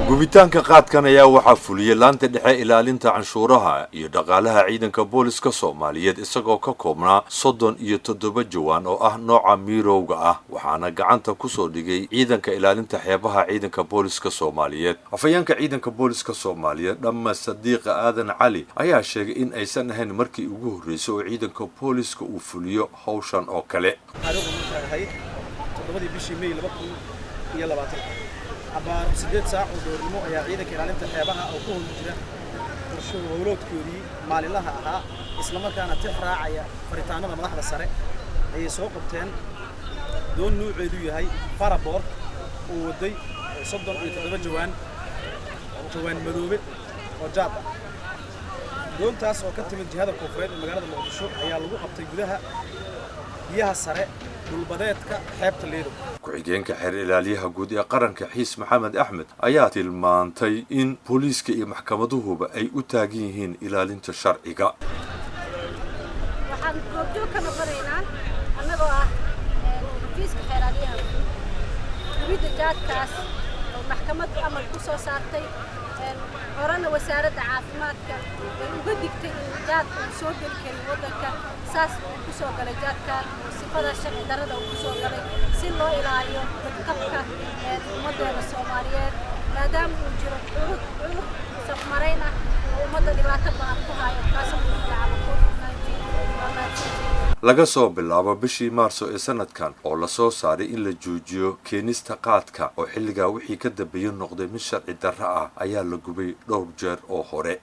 gubitaanka qaadkan ayaa waxaa fuliyay laanta dhexe ilaalinta canshuuraha iyo dhaqaalaha ciidanka booliska Soomaaliyeed isagoo ka koobnaa 37 jawaan oo ah nooca miirowga ah waxaana gacanta ku soo dhigay ciidanka ilaalinta xeebaha ciidanka booliska Soomaaliyeed afayeenka ciidanka booliska Soomaaliyeed dhamma Sadiiq Aadan Cali ayaa sheegay in aysan ahayn markii ugu horeysay oo ciidanka booliska uu fuliyo hawshan oo kale abaar 8 saac oo doornimo ayaa ciidanka ilaalinta xeebaha oo ku howlgala qorshaha howlgoodkoodii maalinlaha ahaa isla markaana tix raacaya faritaanada madaxda sare ay soo qabteen doon nuuceedu yahay Faraboor oo waday 37 jawaan madoobe oo jaab doontaas oo ka timid jihada koonfureed ee magaalada Muqdisho ayaa lagu qabtay gudaha biyaha sare dhulbadeedka xeebta Lido ku-xigeenka xeer ilaaliyaha guud ee qaranka Xiis Maxamed Axmed ayaa tilmaantay in booliska iyo maxkamaduhuba ay u taagan yihiin ilaalinta sharciga waxaan goobjoog ka noqonaynaa annagoo ah xafiiska xeer ilaaliyaha gudida jaadkaas oo maxkamaddu amar ku soo saartay horena wasaaradda caafimaadka ay uga digtay in jaadka uu soo geli karin waddanka saas uu ku soo galay jaadkan sifada sharci darrada uu ku soo galay si loo ilaaliyo badqabka ummaddeena Soomaaliyeed maadaama uu jiro cudur safmarayn ah oo ummadda dhibaato badan ku haya kaasoo ku dhacay COVID-19 laga soo bilaabo bishii Maarso ee sanadkan oo la soo saaray in la joojiyo keenista qaadka oo xilliga wixii ka dambeeyay noqday mid sharci darro ah ayaa la gubay dhowr jeer oo hore